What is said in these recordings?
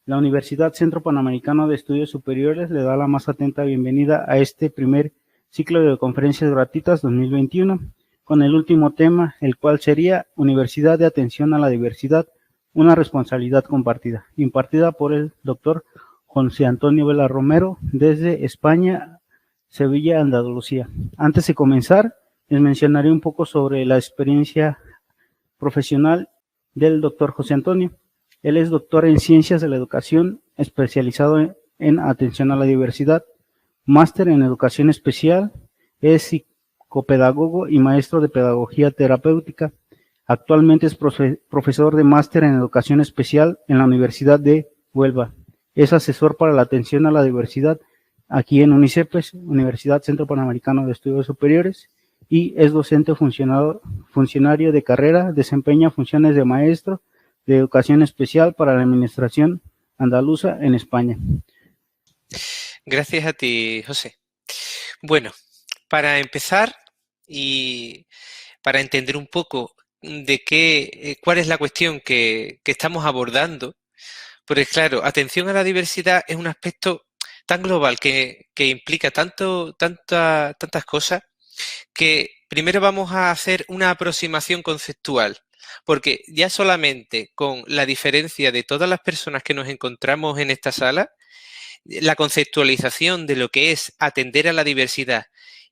La Universidad Centro Panamericano de Estudios Superiores le da la más atenta bienvenida a este primer ciclo de conferencias gratuitas 2021, con el último tema, el cual sería Universidad de Atención a la Diversidad, una responsabilidad compartida, impartida por el doctor José Antonio Vela Romero desde España, Sevilla, Andalucía. Antes de comenzar, les mencionaré un poco sobre la experiencia profesional del doctor José Antonio. Él es doctor en Ciencias de la Educación, especializado en Atención a la Diversidad, máster en Educación Especial, es psicopedagogo y maestro de Pedagogía Terapéutica. Actualmente es profesor de máster en Educación Especial en la Universidad de Huelva. Es asesor para la atención a la diversidad aquí en UNICEPES, Universidad Centro Panamericano de Estudios Superiores, y es docente funcionario de carrera, desempeña funciones de maestro de Educación Especial para la Administración Andaluza en España. Gracias a ti, José. Bueno, para empezar y para entender un poco de cuál es la cuestión que estamos abordando, porque claro, atención a la diversidad es un aspecto tan global que implica tantas cosas, que primero vamos a hacer una aproximación conceptual, porque ya solamente con la diferencia de todas las personas que nos encontramos en esta sala, la conceptualización de lo que es atender a la diversidad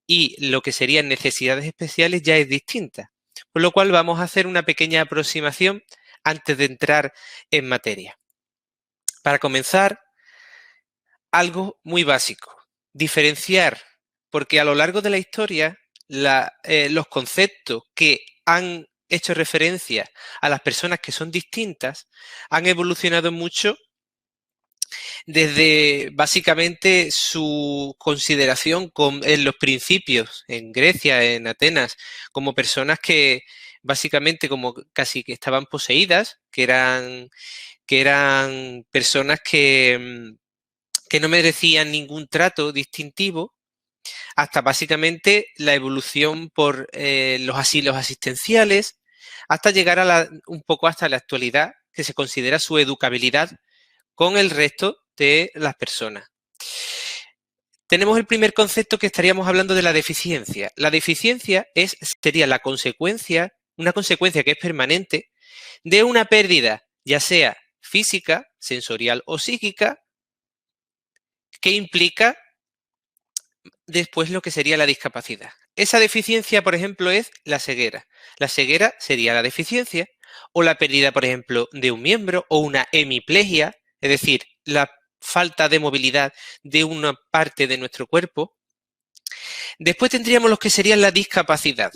y lo que serían necesidades especiales ya es distinta. Por lo cual vamos a hacer una pequeña aproximación antes de entrar en materia. Para comenzar, algo muy básico, diferenciar, porque a lo largo de la historia los conceptos que han hecho referencia a las personas que son distintas han evolucionado mucho desde básicamente su consideración en los principios, en Grecia, en Atenas, como personas que básicamente como casi que estaban poseídas, que eran personas que no merecían ningún trato distintivo, hasta básicamente la evolución por los asilos asistenciales, hasta llegar a un poco hasta la actualidad, que se considera su educabilidad con el resto de las personas. Tenemos el primer concepto, que estaríamos hablando de la deficiencia. La deficiencia sería la consecuencia, una consecuencia que es permanente, de una pérdida, ya sea física, sensorial o psíquica, que implica después lo que sería la discapacidad. Esa deficiencia, por ejemplo, es la ceguera. La ceguera sería la deficiencia, o la pérdida, por ejemplo, de un miembro, o una hemiplegia, es decir, la falta de movilidad de una parte de nuestro cuerpo. Después tendríamos lo que sería la discapacidad,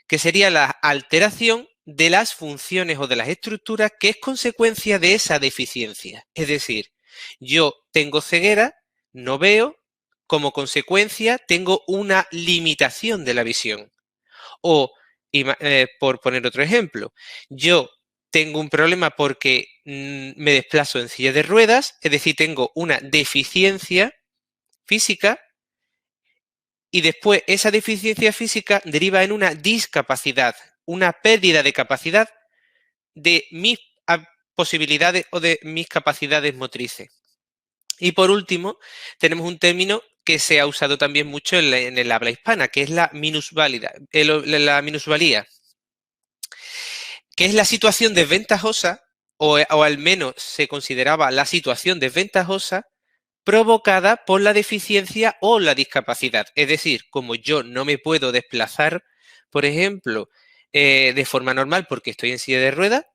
que sería la alteración de las funciones o de las estructuras que es consecuencia de esa deficiencia. Es decir, yo tengo ceguera, no veo, como consecuencia tengo una limitación de la visión. O, por poner otro ejemplo, yo tengo un problema porque me desplazo en silla de ruedas, es decir, tengo una deficiencia física, y después esa deficiencia física deriva en una discapacidad, una pérdida de capacidad de mis posibilidades o de mis capacidades motrices. Y por último, tenemos un término que se ha usado también mucho en el habla hispana, que es la minusvalía, que es la situación desventajosa, o al menos se consideraba la situación desventajosa, provocada por la deficiencia o la discapacidad. Es decir, como yo no me puedo desplazar, por ejemplo, de forma normal porque estoy en silla de ruedas,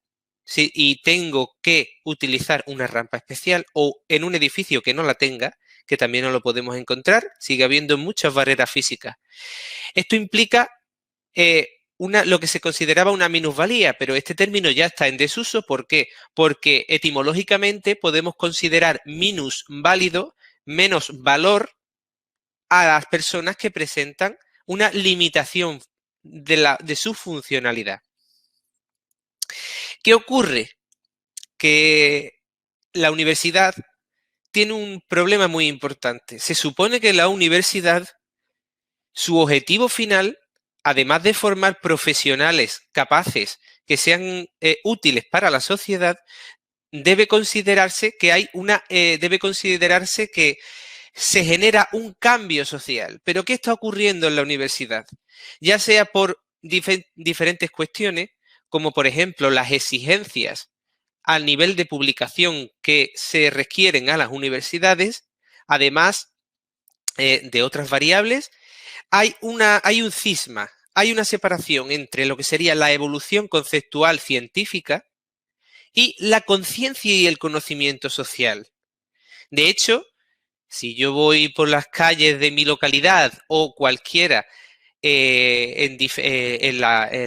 ¿sí? Y tengo que utilizar una rampa especial, o en un edificio que no la tenga, que también no lo podemos encontrar, sigue habiendo muchas barreras físicas. Esto implica lo que se consideraba una minusvalía, pero este término ya está en desuso. ¿Por qué? Porque etimológicamente podemos considerar minusválido, menos valor, a las personas que presentan una limitación de su funcionalidad. ¿Qué ocurre? Que la universidad tiene un problema muy importante. Se supone que la universidad, su objetivo final, además de formar profesionales capaces que sean útiles para la sociedad, debe considerarse que se genera un cambio social. ¿Pero qué está ocurriendo en la universidad? Ya sea por diferentes cuestiones, como por ejemplo las exigencias al nivel de publicación que se requieren a las universidades, además de otras variables, hay un cisma, hay una separación entre lo que sería la evolución conceptual científica y la conciencia y el conocimiento social. De hecho, si yo voy por las calles de mi localidad o cualquiera en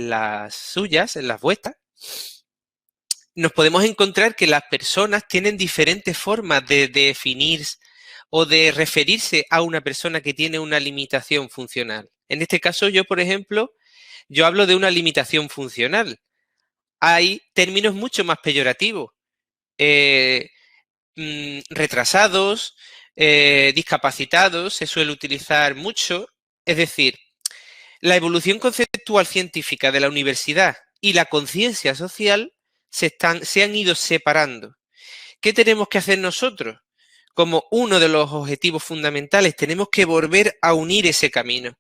las suyas, en las vuestras, nos podemos encontrar que las personas tienen diferentes formas de definir o de referirse a una persona que tiene una limitación funcional. En este caso, yo, por ejemplo, yo hablo de una limitación funcional. Hay términos mucho más peyorativos. Retrasados, discapacitados, se suele utilizar mucho. Es decir, la evolución conceptual científica de la universidad y la conciencia social se han ido separando. ¿Qué tenemos que hacer nosotros? Como uno de los objetivos fundamentales, tenemos que volver a unir ese camino.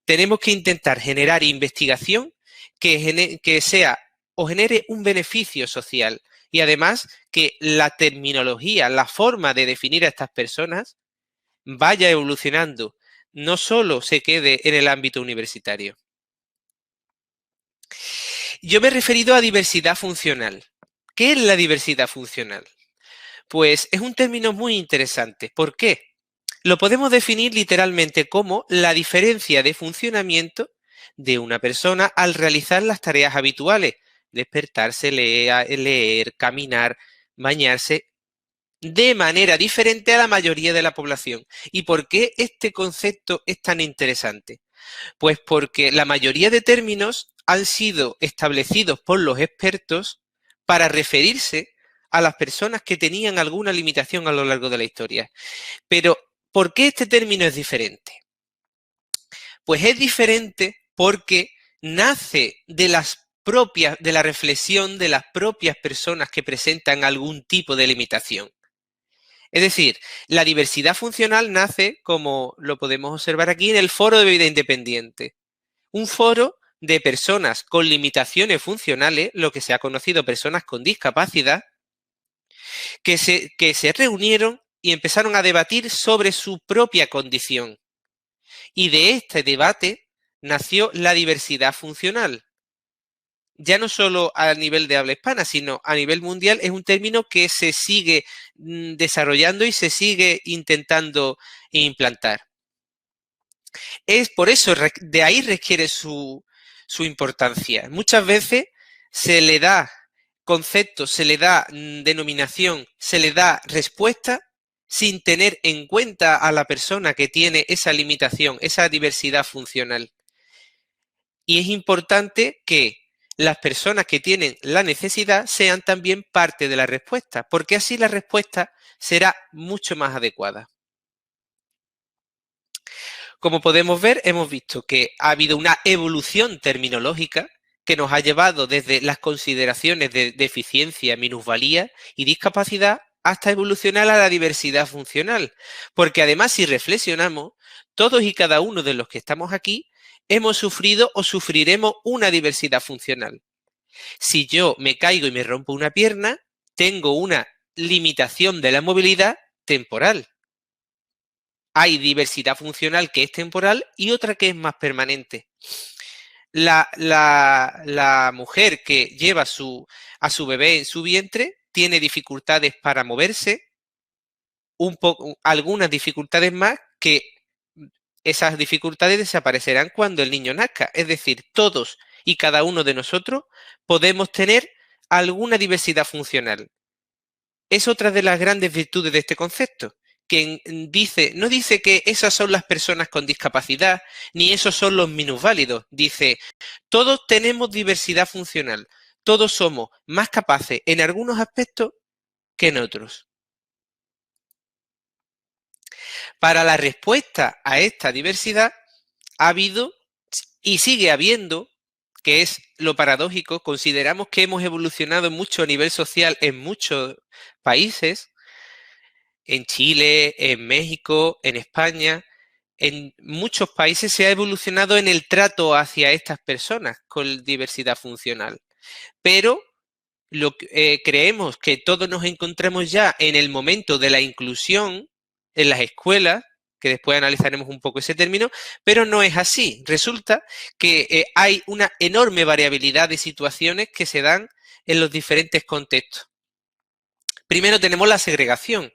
Tenemos que intentar generar investigación que sea o genere un beneficio social y además que la terminología, la forma de definir a estas personas vaya evolucionando, no solo se quede en el ámbito universitario. Yo me he referido a diversidad funcional. ¿Qué es la diversidad funcional? Pues es un término muy interesante. ¿Por qué? Lo podemos definir literalmente como la diferencia de funcionamiento de una persona al realizar las tareas habituales, despertarse, leer, caminar, bañarse, de manera diferente a la mayoría de la población. ¿Y por qué este concepto es tan interesante? Pues porque la mayoría de términos han sido establecidos por los expertos para referirse a las personas que tenían alguna limitación a lo largo de la historia. Pero, ¿por qué este término es diferente? Pues es diferente porque nace de la reflexión de las propias personas que presentan algún tipo de limitación. Es decir, la diversidad funcional nace, como lo podemos observar aquí, en el Foro de Vida Independiente. Un foro de personas con limitaciones funcionales, lo que se ha conocido personas con discapacidad, que se reunieron y empezaron a debatir sobre su propia condición. Y de este debate nació la diversidad funcional. Ya no solo a nivel de habla hispana, sino a nivel mundial, es un término que se sigue desarrollando y se sigue intentando implantar. Es por eso, de ahí requiere su importancia. Muchas veces se le da concepto, se le da denominación, se le da respuesta sin tener en cuenta a la persona que tiene esa limitación, esa diversidad funcional. Y es importante que las personas que tienen la necesidad sean también parte de la respuesta, porque así la respuesta será mucho más adecuada. Como podemos ver, hemos visto que ha habido una evolución terminológica que nos ha llevado desde las consideraciones de deficiencia, minusvalía y discapacidad hasta evolucionar a la diversidad funcional. Porque además, si reflexionamos, todos y cada uno de los que estamos aquí hemos sufrido o sufriremos una diversidad funcional. Si yo me caigo y me rompo una pierna, tengo una limitación de la movilidad temporal. Hay funcional que es temporal y otra que es más permanente. La mujer que lleva a su bebé en su vientre tiene dificultades para moverse, algunas dificultades más que esas dificultades desaparecerán cuando el niño nazca. Es decir, todos y cada uno de nosotros podemos tener alguna diversidad funcional. Es otra de las grandes virtudes de este concepto, que no dice que esas son las personas con discapacidad, ni esos son los minusválidos. Dice, todos tenemos diversidad funcional, todos somos más capaces en algunos aspectos que en otros. Para la respuesta a esta diversidad ha habido y sigue habiendo que es lo paradójico, consideramos que hemos evolucionado mucho a nivel social en muchos países, en Chile, en México, en España, en muchos países se ha evolucionado en el trato hacia estas personas con diversidad funcional. Pero creemos que todos nos encontramos ya en el momento de la inclusión en las escuelas, que después analizaremos un poco ese término, pero no es así. Resulta que hay una enorme variabilidad de situaciones que se dan en los diferentes contextos. Primero tenemos la segregación,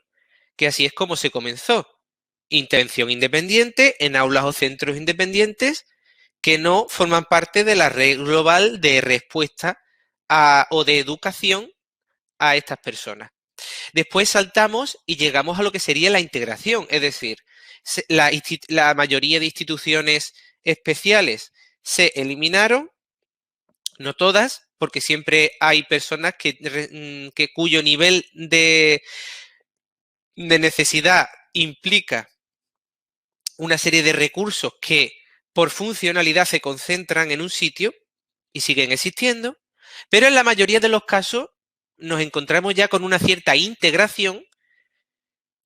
que así es como se comenzó. Intervención independiente en aulas o centros independientes que no forman parte de la red global de respuesta o de educación a estas personas. Después saltamos y llegamos a lo que sería la integración, es decir, la mayoría de instituciones especiales se eliminaron, no todas, porque siempre hay personas cuyo nivel de necesidad implica una serie de recursos que por funcionalidad se concentran en un sitio y siguen existiendo, pero en la mayoría de los casos nos encontramos ya con una cierta integración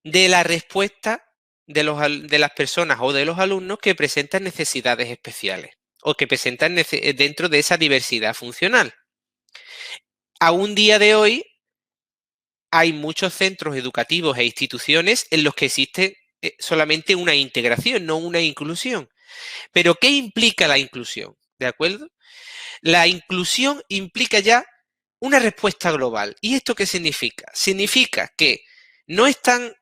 de la respuesta de las personas o de los alumnos que presentan necesidades especiales o que presentan dentro de esa diversidad funcional. A un día de hoy hay muchos centros educativos e instituciones en los que existe solamente una integración, no una inclusión. Pero ¿qué implica la inclusión? ¿De acuerdo? La inclusión implica ya una respuesta global. ¿Y esto qué significa? Significa que no están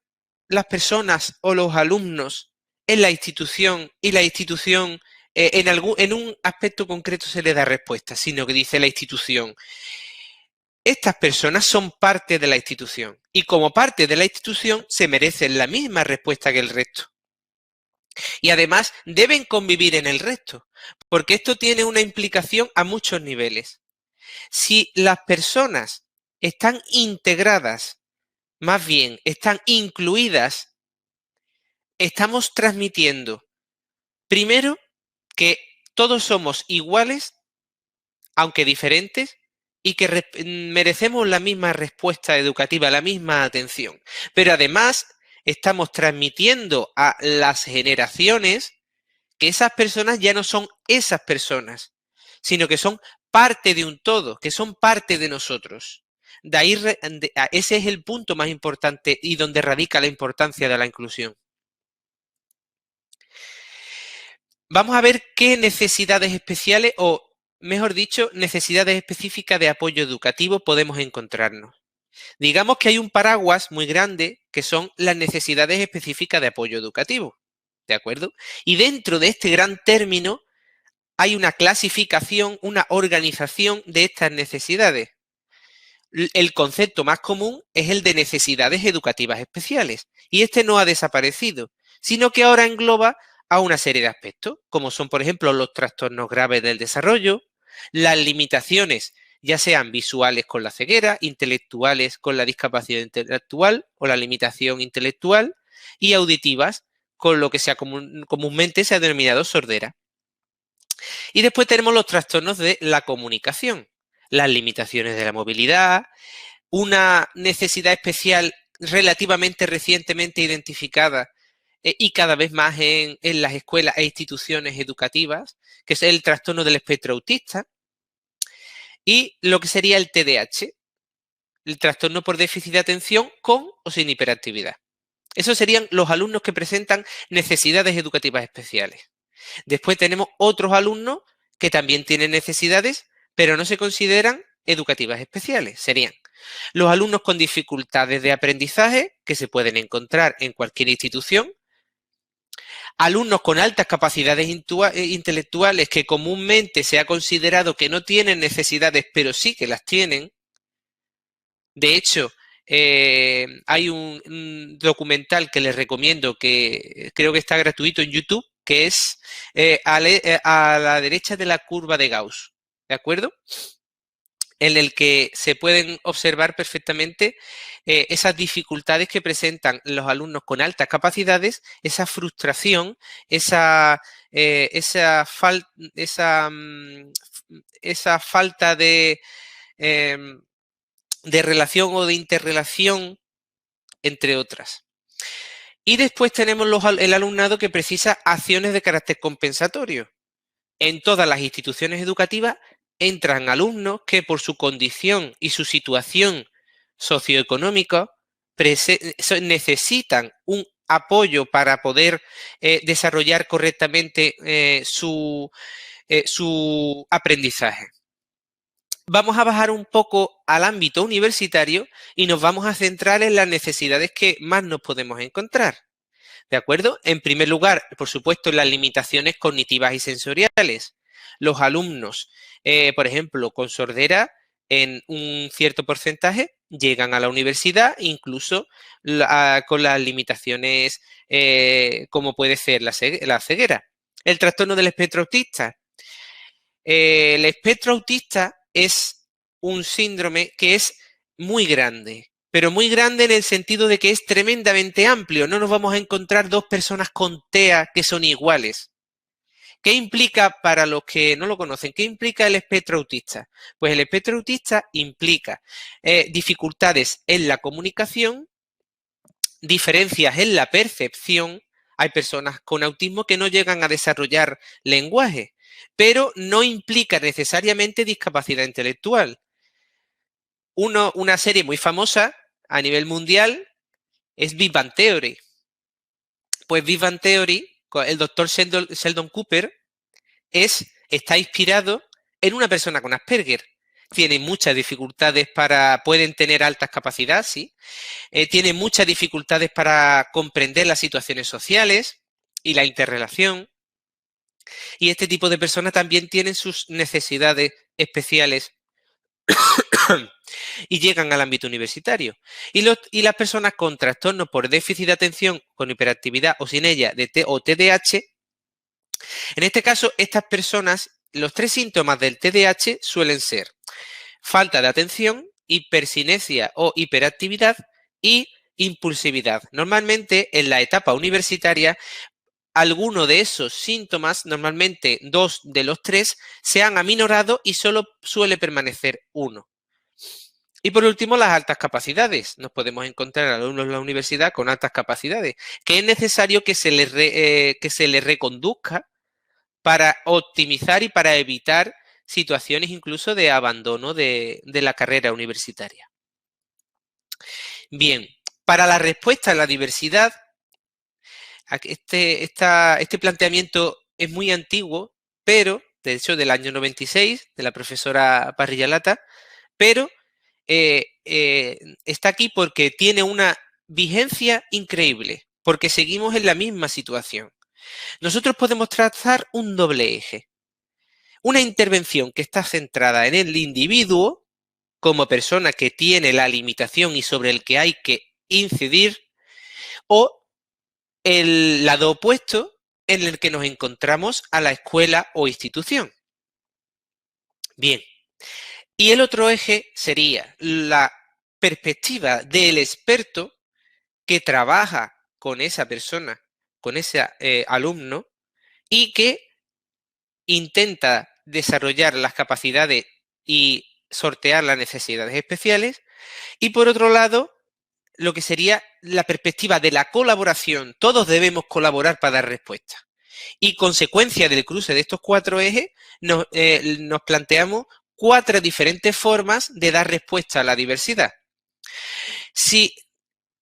las personas o los alumnos en la institución y la institución en un aspecto concreto se le da respuesta, sino que dice la institución, estas personas son parte de la institución y como parte de la institución se merecen la misma respuesta que el resto. Y además deben convivir en el resto, porque esto tiene una implicación a muchos niveles. Si las personas están integradas, más bien están incluidas, estamos transmitiendo, primero, que todos somos iguales, aunque diferentes, y que merecemos la misma respuesta educativa, la misma atención. Pero además estamos transmitiendo a las generaciones que esas personas ya no son esas personas, sino que son parte de un todo, que son parte de nosotros. De ahí, ese es el punto más importante y donde radica la importancia de la inclusión. Vamos a ver qué necesidades especiales o, mejor dicho, necesidades específicas de apoyo educativo podemos encontrarnos. Digamos que hay un paraguas muy grande que son las necesidades específicas de apoyo educativo, ¿de acuerdo? Y dentro de este gran término hay una clasificación, una organización de estas necesidades. El concepto más común es el de necesidades educativas especiales y este no ha desaparecido, sino que ahora engloba a una serie de aspectos, como son, por ejemplo, los trastornos graves del desarrollo, las limitaciones, ya sean visuales con la ceguera, intelectuales con la discapacidad intelectual o la limitación intelectual, y auditivas con lo que comúnmente se ha denominado sordera. Y después tenemos los trastornos de la comunicación, las limitaciones de la movilidad, una necesidad especial relativamente recientemente identificada y cada vez más en las escuelas e instituciones educativas, que es el trastorno del espectro autista, y lo que sería el TDAH, el trastorno por déficit de atención con o sin hiperactividad. Esos serían los alumnos que presentan necesidades educativas especiales. Después tenemos otros alumnos que también tienen necesidades, pero no se consideran educativas especiales. Serían los alumnos con dificultades de aprendizaje, que se pueden encontrar en cualquier institución, alumnos con altas capacidades intelectuales que comúnmente se ha considerado que no tienen necesidades, pero sí que las tienen. De hecho, hay un documental que les recomiendo, que creo que está gratuito en YouTube, que es a la derecha de la curva de Gauss, ¿de acuerdo? En el que se pueden observar perfectamente esas dificultades que presentan los alumnos con altas capacidades, esa frustración, esa esa falta de relación o de interrelación, entre otras. Y después tenemos el alumnado que precisa acciones de carácter compensatorio. En todas las instituciones educativas entran alumnos que por su condición y su situación socioeconómica necesitan un apoyo para poder desarrollar correctamente su aprendizaje. Vamos a bajar un poco al ámbito universitario y nos vamos a centrar en las necesidades que más nos podemos encontrar. ¿De acuerdo? En primer lugar, por supuesto, las limitaciones cognitivas y sensoriales. Los alumnos, por ejemplo, con sordera, en un cierto porcentaje, llegan a la universidad, incluso con las limitaciones como puede ser la ceguera. El trastorno del espectro autista. El espectro autista es un síndrome que es muy grande, pero muy grande en el sentido de que es tremendamente amplio. No nos vamos a encontrar dos personas con TEA que son iguales. ¿Qué implica, para los que no lo conocen, qué implica el espectro autista? Pues el espectro autista implica dificultades en la comunicación, diferencias en la percepción. Hay personas con autismo que no llegan a desarrollar lenguaje, pero no implica necesariamente discapacidad intelectual. Una serie muy famosa a nivel mundial es Big Bang Theory. Pues Big Bang Theory, el doctor Sheldon Cooper, está inspirado en una persona con Asperger. Tiene muchas dificultades pueden tener altas capacidades, sí. Tiene muchas dificultades para comprender las situaciones sociales y la interrelación. Y este tipo de personas también tienen sus necesidades especiales y llegan al ámbito universitario. Y las personas con trastornos por déficit de atención, con hiperactividad o sin ella, o TDAH, en este caso, estas personas, los tres síntomas del TDAH suelen ser falta de atención, hipersinesia o hiperactividad y impulsividad. Normalmente, en la etapa universitaria, alguno de esos síntomas, normalmente 2 de los 3, se han aminorado y solo suele permanecer uno. Y por último, las altas capacidades. Nos podemos encontrar alumnos en la universidad con altas capacidades, que es necesario que se les reconduzca para optimizar y para evitar situaciones incluso de abandono de la carrera universitaria. Bien, para la respuesta a la diversidad, este planteamiento es muy antiguo, pero, de hecho, del año 96, de la profesora Parrilla Lata, pero está aquí porque tiene una vigencia increíble, porque seguimos en la misma situación. Nosotros podemos trazar un doble eje. Una intervención que está centrada en el individuo como persona que tiene la limitación y sobre el que hay que incidir, o el lado opuesto en el que nos encontramos a la escuela o institución. Bien, y el otro eje sería la perspectiva del experto que trabaja con esa persona, con ese alumno, y que intenta desarrollar las capacidades y sortear las necesidades especiales. Y por otro lado, lo que sería la perspectiva de la colaboración. Todos debemos colaborar para dar respuesta. Y consecuencia del cruce de estos cuatro ejes, nos planteamos 4 diferentes formas de dar respuesta a la diversidad. Si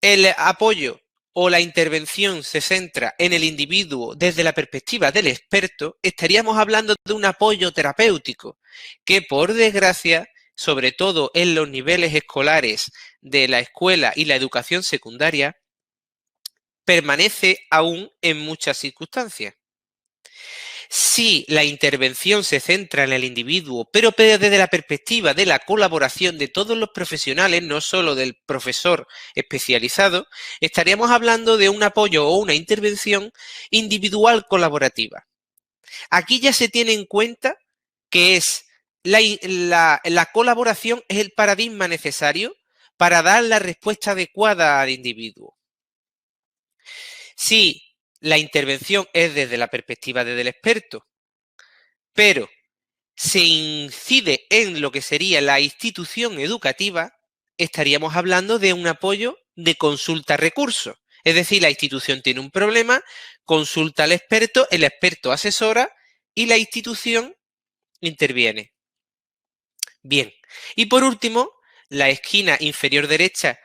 el apoyo o la intervención se centra en el individuo desde la perspectiva del experto, estaríamos hablando de un apoyo terapéutico que, por desgracia, sobre todo en los niveles escolares de la escuela y la educación secundaria, permanece aún en muchas circunstancias. Si la intervención se centra en el individuo, pero desde la perspectiva de la colaboración de todos los profesionales, no solo del profesor especializado, estaríamos hablando de un apoyo o una intervención individual colaborativa. Aquí ya se tiene en cuenta que es la colaboración es el paradigma necesario para dar la respuesta adecuada al individuo. Si la intervención es desde la perspectiva del experto, pero se incide en lo que sería la institución educativa, estaríamos hablando de un apoyo de consulta-recurso. Es decir, la institución tiene un problema, consulta al experto, el experto asesora y la institución interviene. Bien, y por último, la esquina inferior derecha,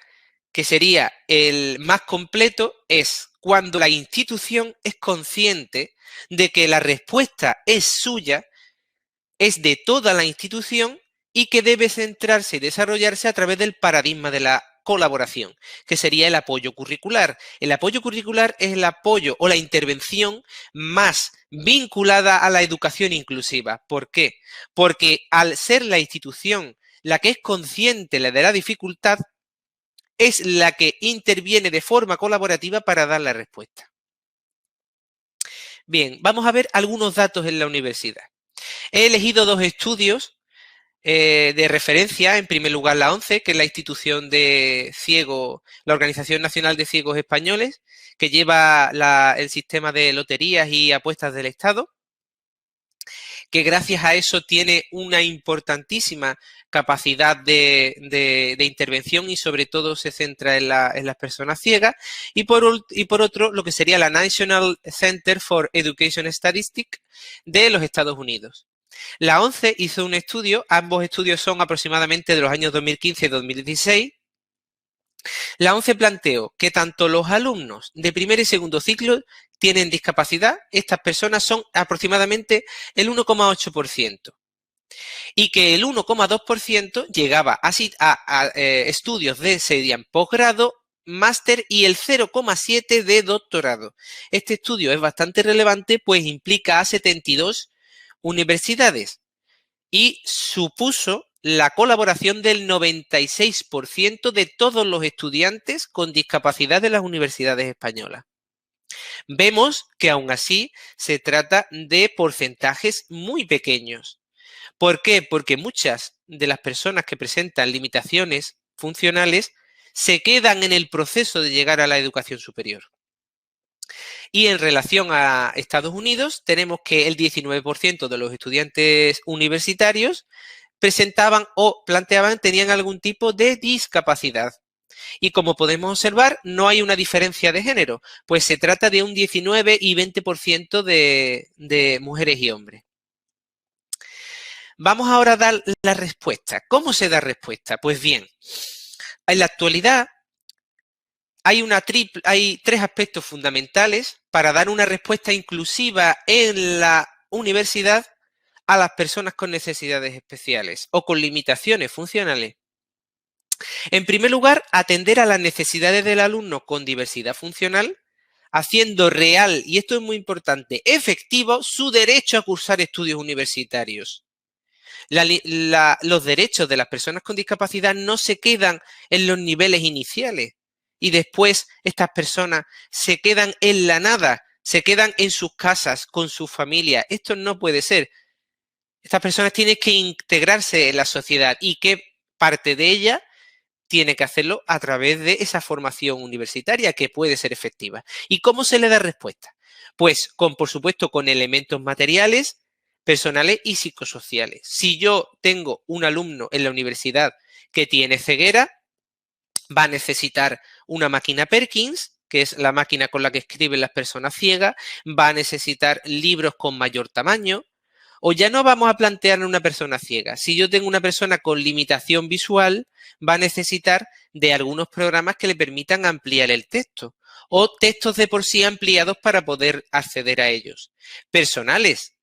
que sería el más completo, es cuando la institución es consciente de que la respuesta es suya, es de toda la institución y que debe centrarse y desarrollarse a través del paradigma de la colaboración, que sería el apoyo curricular. El apoyo curricular es el apoyo o la intervención más vinculada a la educación inclusiva. ¿Por qué? Porque al ser la institución la que es consciente de la dificultad, es la que interviene de forma colaborativa para dar la respuesta. Bien, vamos a ver algunos datos en la universidad. He elegido dos estudios de referencia. En primer lugar, la ONCE, que es la institución de ciegos, la Organización Nacional de Ciegos Españoles, que lleva el sistema de loterías y apuestas del Estado, que gracias a eso tiene una importantísima capacidad de intervención y sobre todo se centra en las personas ciegas. Y por otro, lo que sería la National Center for Education Statistics de los Estados Unidos. La ONCE hizo un estudio, ambos estudios son aproximadamente de los años 2015 y 2016. La ONCE planteó que tanto los alumnos de primer y segundo ciclo tienen discapacidad, estas personas son aproximadamente el 1,8%, y que el 1,2% llegaba a estudios de serían posgrado, máster y el 0,7% de doctorado. Este estudio es bastante relevante, pues implica a 72 universidades y supuso la colaboración del 96% de todos los estudiantes con discapacidad de las universidades españolas. Vemos que aún así se trata de porcentajes muy pequeños. ¿Por qué? Porque muchas de las personas que presentan limitaciones funcionales se quedan en el proceso de llegar a la educación superior. Y en relación a Estados Unidos, tenemos que el 19% de los estudiantes universitarios presentaban o planteaban, tenían algún tipo de discapacidad. Y como podemos observar, no hay una diferencia de género, pues se trata de un 19 y 20% de mujeres y hombres. Vamos ahora a dar la respuesta. ¿Cómo se da respuesta? Pues bien, en la actualidad hay tres aspectos fundamentales para dar una respuesta inclusiva en la universidad a las personas con necesidades especiales o con limitaciones funcionales. En primer lugar, atender a las necesidades del alumno con diversidad funcional, haciendo real, y esto es muy importante, efectivo su derecho a cursar estudios universitarios. Los derechos de las personas con discapacidad no se quedan en los niveles iniciales y después estas personas se quedan en la nada, se quedan en sus casas, con sus familias. Esto no puede ser. Estas personas tienen que integrarse en la sociedad y que parte de ella tiene que hacerlo a través de esa formación universitaria que puede ser efectiva. ¿Y cómo se le da respuesta? Pues por supuesto, con elementos materiales, personales y psicosociales. Si yo tengo un alumno en la universidad que tiene ceguera, va a necesitar una máquina Perkins, que es la máquina con la que escriben las personas ciegas, va a necesitar libros con mayor tamaño, o ya no vamos a plantear a una persona ciega. Si yo tengo una persona con limitación visual, va a necesitar de algunos programas que le permitan ampliar el texto o textos de por sí ampliados para poder acceder a ellos. Personales.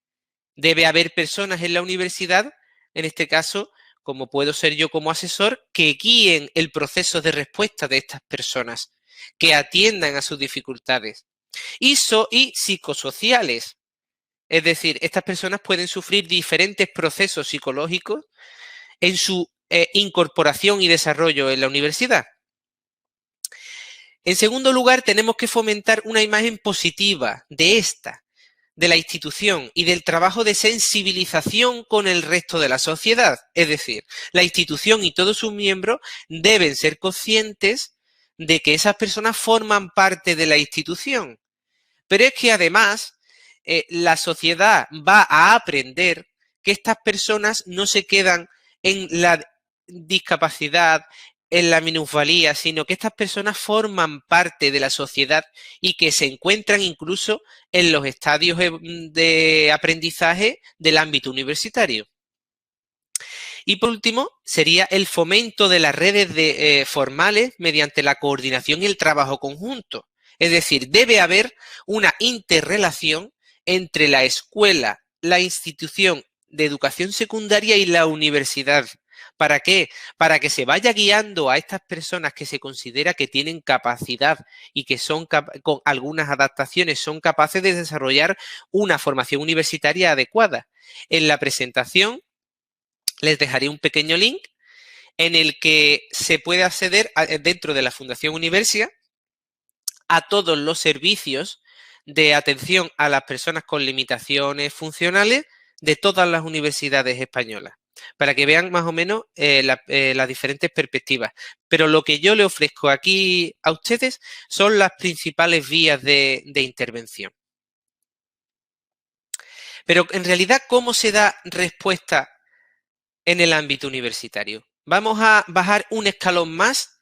Debe haber personas en la universidad, en este caso, como puedo ser yo como asesor, que guíen el proceso de respuesta de estas personas, que atiendan a sus dificultades. Y psicosociales. Es decir, estas personas pueden sufrir diferentes procesos psicológicos en su incorporación y desarrollo en la universidad. En segundo lugar, tenemos que fomentar una imagen positiva de la institución y del trabajo de sensibilización con el resto de la sociedad. Es decir, la institución y todos sus miembros deben ser conscientes de que esas personas forman parte de la institución. Pero es que además la sociedad va a aprender que estas personas no se quedan en la discapacidad, en la minusvalía, sino que estas personas forman parte de la sociedad y que se encuentran incluso en los estadios de aprendizaje del ámbito universitario. Y por último, sería el fomento de las redes formales mediante la coordinación y el trabajo conjunto. Es decir, debe haber una interrelación entre la escuela, la institución de educación secundaria y la universidad. ¿Para qué? Para que se vaya guiando a estas personas que se considera que tienen capacidad y que son con algunas adaptaciones son capaces de desarrollar una formación universitaria adecuada. En la presentación les dejaré un pequeño link en el que se puede acceder dentro de la Fundación Universia a todos los servicios de atención a las personas con limitaciones funcionales de todas las universidades españolas, para que vean más o menos las diferentes perspectivas. Pero lo que yo le ofrezco aquí a ustedes son las principales vías de intervención. Pero en realidad, ¿cómo se da respuesta en el ámbito universitario? Vamos a bajar un escalón más,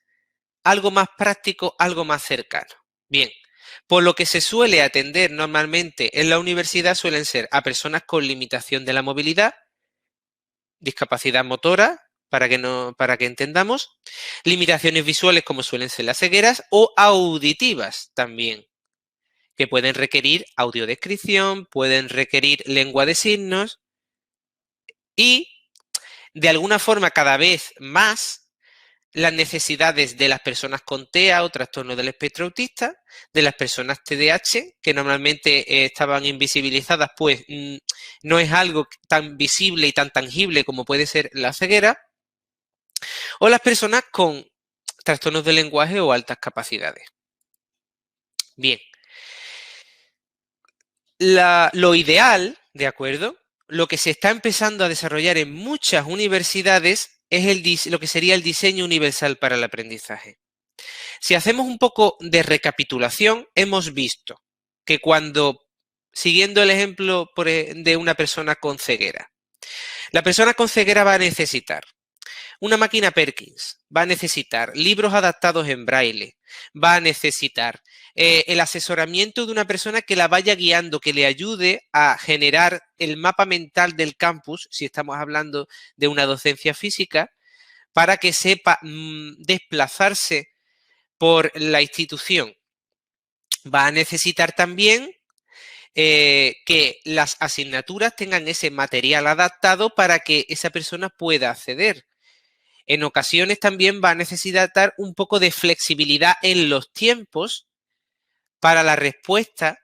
algo más práctico, algo más cercano. Bien, por lo que se suele atender normalmente en la universidad suelen ser a personas con limitación de la movilidad, discapacidad motora, para que entendamos, limitaciones visuales como suelen ser las cegueras o auditivas también, que pueden requerir audiodescripción, pueden requerir lengua de signos y de alguna forma cada vez más las necesidades de las personas con TEA o trastorno del espectro autista, de las personas TDAH, que normalmente estaban invisibilizadas, pues no es algo tan visible y tan tangible como puede ser la ceguera, o las personas con trastornos de lenguaje o altas capacidades. Bien, lo ideal, ¿de acuerdo? Lo que se está empezando a desarrollar en muchas universidades es lo que sería el diseño universal para el aprendizaje. Si hacemos un poco de recapitulación, hemos visto que siguiendo el ejemplo de una persona con ceguera, la persona con ceguera va a necesitar una máquina Perkins, va a necesitar libros adaptados en braille, va a necesitar el asesoramiento de una persona que la vaya guiando, que le ayude a generar el mapa mental del campus, si estamos hablando de una docencia física, para que sepa desplazarse por la institución. Va a necesitar también que las asignaturas tengan ese material adaptado para que esa persona pueda acceder. En ocasiones también va a necesitar un poco de flexibilidad en los tiempos para la respuesta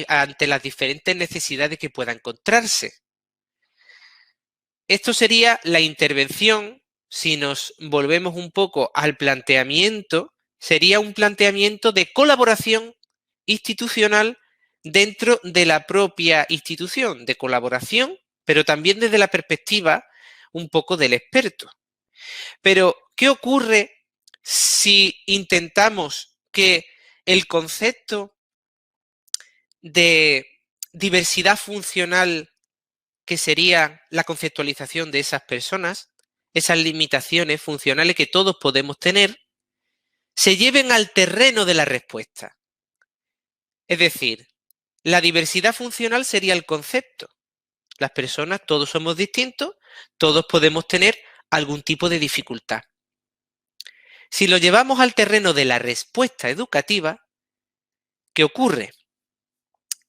ante las diferentes necesidades que pueda encontrarse. Esto sería la intervención. Si nos volvemos un poco al planteamiento, sería un planteamiento de colaboración institucional dentro de la propia institución, de colaboración, pero también desde la perspectiva un poco del experto. Pero, ¿qué ocurre si intentamos que el concepto de diversidad funcional, que sería la conceptualización de esas personas, esas limitaciones funcionales que todos podemos tener, se lleven al terreno de la respuesta? Es decir, la diversidad funcional sería el concepto. Las personas, todos somos distintos, todos podemos tener algún tipo de dificultad. Si lo llevamos al terreno de la respuesta educativa, ¿qué ocurre?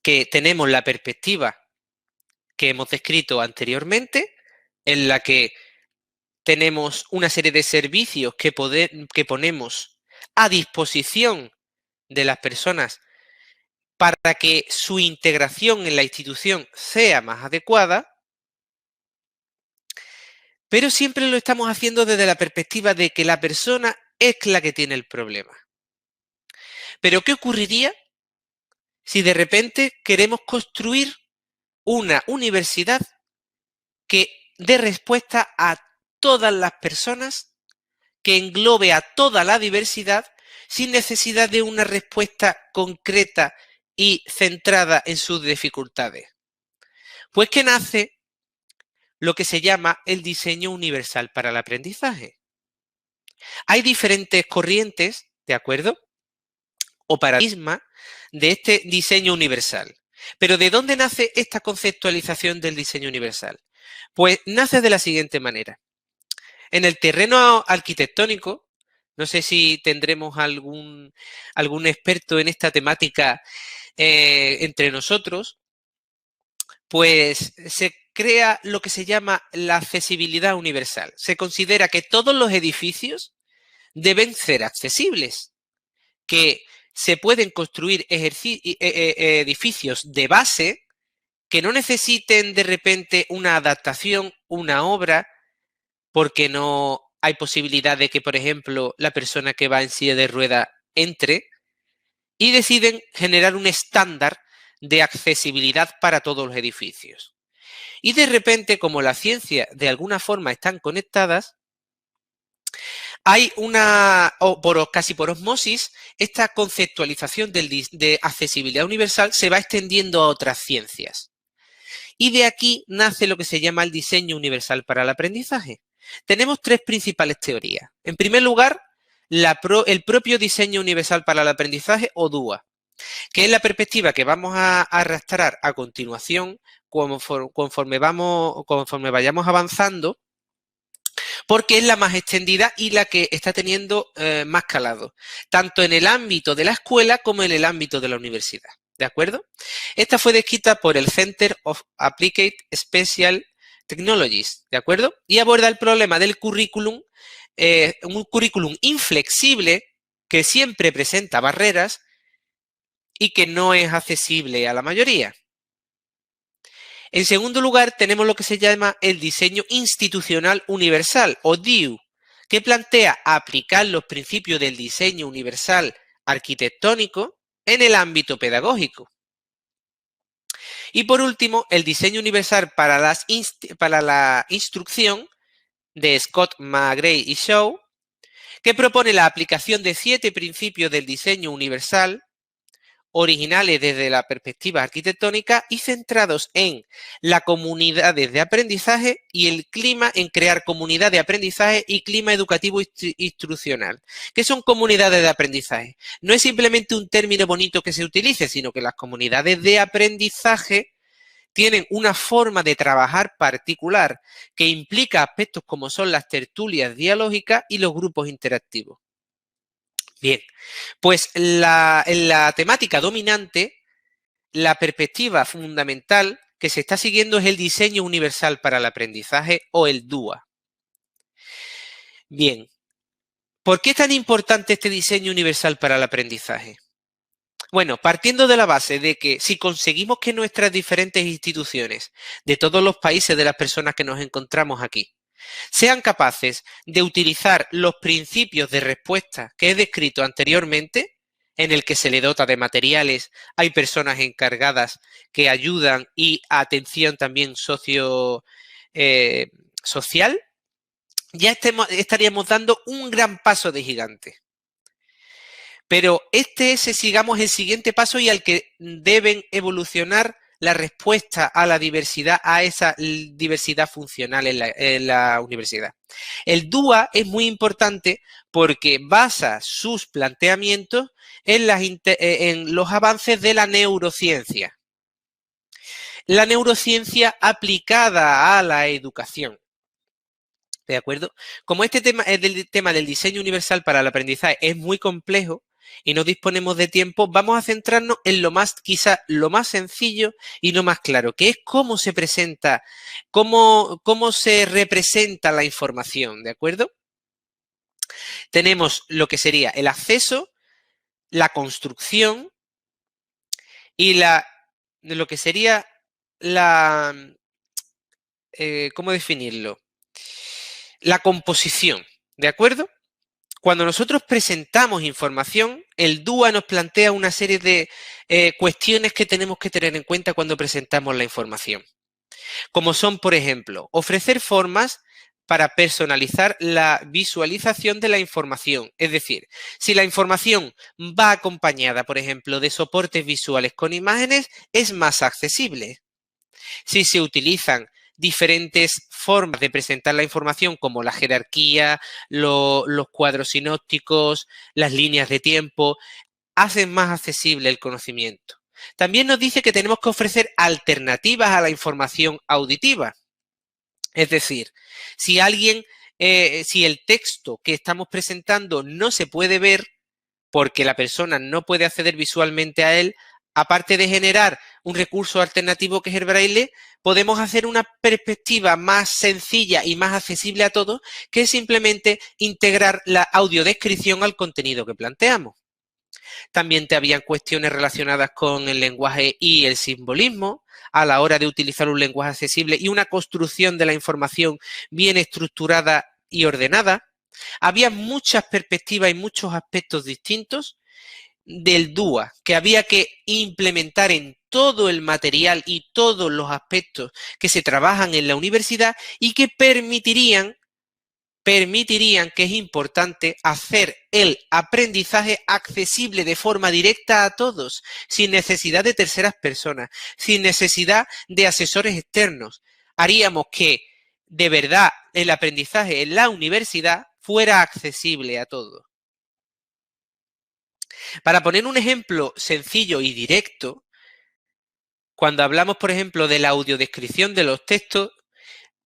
Que tenemos la perspectiva que hemos descrito anteriormente, en la que tenemos una serie de servicios que ponemos a disposición de las personas para que su integración en la institución sea más adecuada, pero siempre lo estamos haciendo desde la perspectiva de que la persona es la que tiene el problema. Pero ¿qué ocurriría si de repente queremos construir una universidad que dé respuesta a todas las personas, que englobe a toda la diversidad sin necesidad de una respuesta concreta y centrada en sus dificultades? Pues que nace lo que se llama el diseño universal para el aprendizaje. Hay diferentes corrientes, ¿de acuerdo? O paradigmas de este diseño universal. Pero ¿de dónde nace esta conceptualización del diseño universal? Pues nace de la siguiente manera. En el terreno arquitectónico, no sé si tendremos algún experto en esta temática entre nosotros, pues se crea lo que se llama la accesibilidad universal. Se considera que todos los edificios deben ser accesibles, que se pueden construir edificios de base que no necesiten de repente una adaptación, una obra, porque no hay posibilidad de que, por ejemplo, la persona que va en silla de rueda entre, y deciden generar un estándar de accesibilidad para todos los edificios. Y de repente, como la ciencia de alguna forma están conectadas, hay casi por osmosis, esta conceptualización de accesibilidad universal se va extendiendo a otras ciencias. Y de aquí nace lo que se llama el diseño universal para el aprendizaje. Tenemos tres principales teorías. En primer lugar, el propio diseño universal para el aprendizaje o DUA, que es la perspectiva que vamos a arrastrar a continuación conforme vayamos avanzando, porque es la más extendida y la que está teniendo más calado, tanto en el ámbito de la escuela como en el ámbito de la universidad. ¿De acuerdo? Esta fue descrita por el Center of Applied Special Technologies, ¿de acuerdo? Y aborda el problema del currículum, un currículum inflexible que siempre presenta barreras y que no es accesible a la mayoría. En segundo lugar, tenemos lo que se llama el diseño institucional universal, o DIU, que plantea aplicar los principios del diseño universal arquitectónico en el ámbito pedagógico. Y por último, el diseño universal para la instrucción de Scott McGray y Shaw, que propone la aplicación de 7 principios del diseño universal originales desde la perspectiva arquitectónica y centrados en las comunidades de aprendizaje y el clima, en crear comunidad de aprendizaje y clima educativo instruccional. ¿Qué son comunidades de aprendizaje? No es simplemente un término bonito que se utilice, sino que las comunidades de aprendizaje tienen una forma de trabajar particular que implica aspectos como son las tertulias dialógicas y los grupos interactivos. Bien, pues en la temática dominante, la perspectiva fundamental que se está siguiendo es el diseño universal para el aprendizaje o el DUA. Bien, ¿por qué es tan importante este diseño universal para el aprendizaje? Bueno, partiendo de la base de que si conseguimos que nuestras diferentes instituciones de todos los países de las personas que nos encontramos aquí sean capaces de utilizar los principios de respuesta que he descrito anteriormente, en el que se le dota de materiales, hay personas encargadas que ayudan y atención también social, ya estaríamos dando un gran paso de gigante. Pero sigamos el siguiente paso y al que deben evolucionar la respuesta a la diversidad, a esa diversidad funcional en la universidad. El DUA es muy importante porque basa sus planteamientos en los avances de la neurociencia. La neurociencia aplicada a la educación. ¿De acuerdo? Como este tema, el tema del diseño universal para el aprendizaje es muy complejo, y no disponemos de tiempo, vamos a centrarnos en quizá lo más sencillo y lo más claro, que es cómo se presenta, cómo se representa la información, ¿de acuerdo? Tenemos lo que sería el acceso, la construcción y lo que sería ¿cómo definirlo? La composición, ¿de acuerdo? Cuando nosotros presentamos información, el DUA nos plantea una serie de cuestiones que tenemos que tener en cuenta cuando presentamos la información. Como son, por ejemplo, ofrecer formas para personalizar la visualización de la información. Es decir, si la información va acompañada, por ejemplo, de soportes visuales con imágenes, es más accesible. Si se utilizan diferentes formas de presentar la información como la jerarquía, los cuadros sinópticos, las líneas de tiempo, hacen más accesible el conocimiento. También nos dice que tenemos que ofrecer alternativas a la información auditiva. Es decir, si si el texto que estamos presentando no se puede ver porque la persona no puede acceder visualmente a él, aparte de generar un recurso alternativo que es el braille, podemos hacer una perspectiva más sencilla y más accesible a todos, que es simplemente integrar la audiodescripción al contenido que planteamos. También te habían cuestiones relacionadas con el lenguaje y el simbolismo a la hora de utilizar un lenguaje accesible y una construcción de la información bien estructurada y ordenada. Había muchas perspectivas y muchos aspectos distintos del DUA que había que implementar en todo el material y todos los aspectos que se trabajan en la universidad y que permitirían, que es importante, hacer el aprendizaje accesible de forma directa a todos, sin necesidad de terceras personas, sin necesidad de asesores externos. Haríamos que, de verdad, el aprendizaje en la universidad fuera accesible a todos. Para poner un ejemplo sencillo y directo, cuando hablamos, por ejemplo, de la audiodescripción de los textos,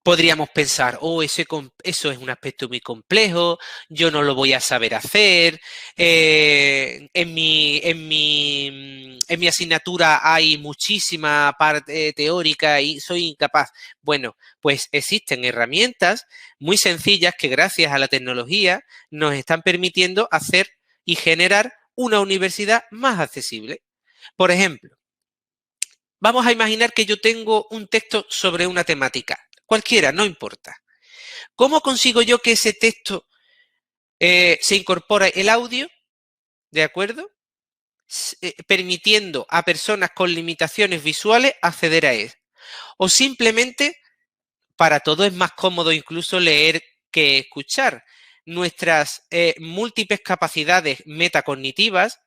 podríamos pensar, oh, eso es un aspecto muy complejo, yo no lo voy a saber hacer, en mi asignatura hay muchísima parte teórica y soy incapaz. Bueno, pues existen herramientas muy sencillas que gracias a la tecnología nos están permitiendo hacer y generar una universidad más accesible. Por ejemplo, vamos a imaginar que yo tengo un texto sobre una temática, cualquiera, no importa. ¿Cómo consigo yo que ese texto se incorpore el audio? ¿De acuerdo? Permitiendo a personas con limitaciones visuales acceder a él. O simplemente, para todo es más cómodo incluso leer que escuchar. Nuestras múltiples capacidades metacognitivas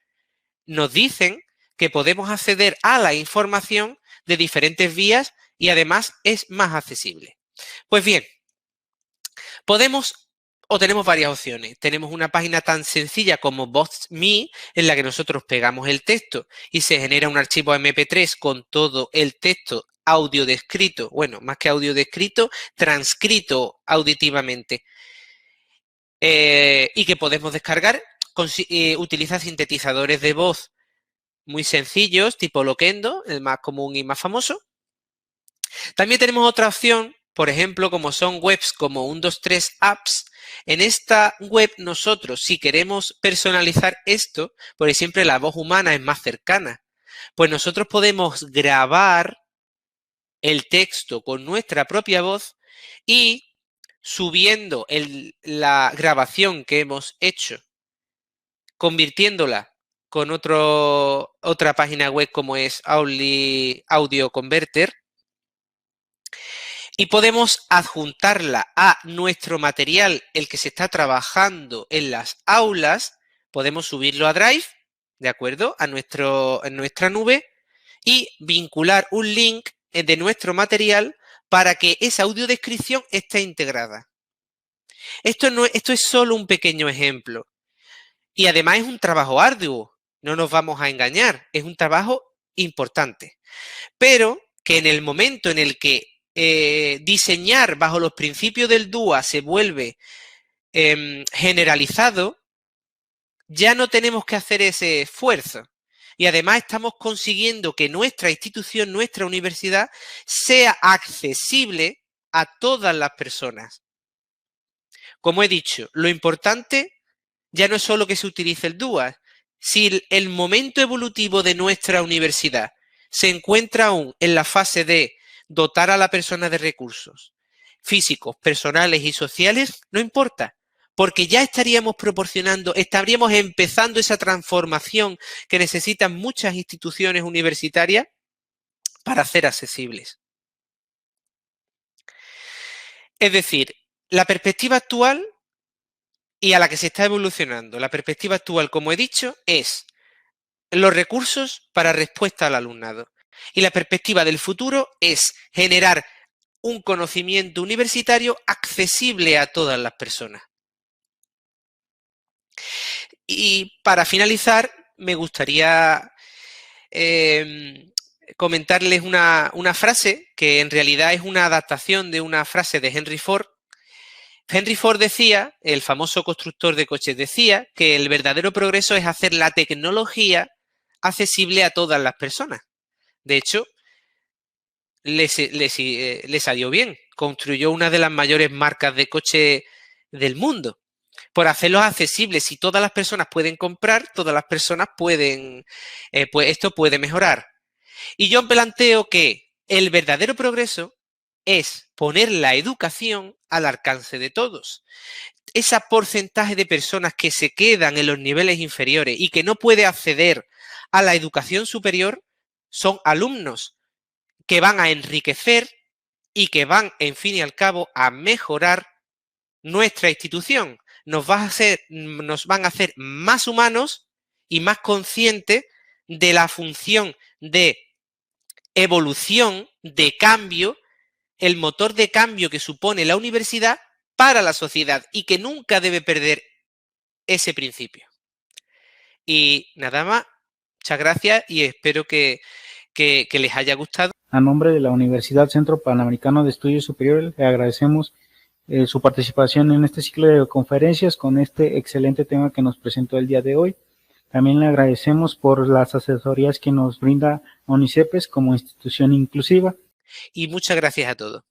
nos dicen que podemos acceder a la información de diferentes vías y además es más accesible. Pues bien, tenemos varias opciones. Tenemos una página tan sencilla como Box.me en la que nosotros pegamos el texto y se genera un archivo MP3 con todo el texto audio descrito, bueno, más que audio descrito, transcrito auditivamente y que podemos descargar. Utiliza sintetizadores de voz muy sencillos, tipo Loquendo, el más común y más famoso. También tenemos otra opción, por ejemplo, como son webs como 123 Apps. En esta web nosotros, si queremos personalizar esto, porque siempre la voz humana es más cercana, pues nosotros podemos grabar el texto con nuestra propia voz y subiendo la grabación que hemos hecho, convirtiéndola con otra página web como es Audio Converter, y podemos adjuntarla a nuestro material, el que se está trabajando en las aulas, podemos subirlo a Drive, ¿de acuerdo? En nuestra nube y vincular un link de nuestro material para que esa audiodescripción esté integrada. Esto es solo un pequeño ejemplo. Y además es un trabajo arduo, no nos vamos a engañar, es un trabajo importante. Pero que en el momento en el que diseñar bajo los principios del DUA se vuelve generalizado, ya no tenemos que hacer ese esfuerzo. Y además estamos consiguiendo que nuestra institución, nuestra universidad, sea accesible a todas las personas. Como he dicho, lo importante ya no es solo que se utilice el DUA. Si el momento evolutivo de nuestra universidad se encuentra aún en la fase de dotar a la persona de recursos físicos, personales y sociales, no importa, porque ya estaríamos empezando esa transformación que necesitan muchas instituciones universitarias para ser accesibles. Es decir, la perspectiva actual y a la que se está evolucionando, la perspectiva actual, como he dicho, es los recursos para respuesta al alumnado. Y la perspectiva del futuro es generar un conocimiento universitario accesible a todas las personas. Y para finalizar, me gustaría comentarles una frase que en realidad es una adaptación de una frase de Henry Ford. Henry Ford decía, el famoso constructor de coches, decía que el verdadero progreso es hacer la tecnología accesible a todas las personas. De hecho, le salió bien. Construyó una de las mayores marcas de coche del mundo. Por hacerlos accesibles, si todas las personas pueden comprar, todas las personas pueden, pues esto puede mejorar. Y yo planteo que el verdadero progreso es poner la educación al alcance de todos. Ese porcentaje de personas que se quedan en los niveles inferiores y que no puede acceder a la educación superior son alumnos que van a enriquecer y que van, en fin y al cabo, a mejorar nuestra institución. Nos van a hacer más humanos y más conscientes de la función de evolución, de cambio, el motor de cambio que supone la universidad para la sociedad y que nunca debe perder ese principio. Y nada más, muchas gracias y espero que les haya gustado. A nombre de la Universidad Centro Panamericano de Estudios Superiores, le agradecemos su participación en este ciclo de conferencias con este excelente tema que nos presentó el día de hoy. También le agradecemos por las asesorías que nos brinda ONICEPES como institución inclusiva. Y muchas gracias a todos.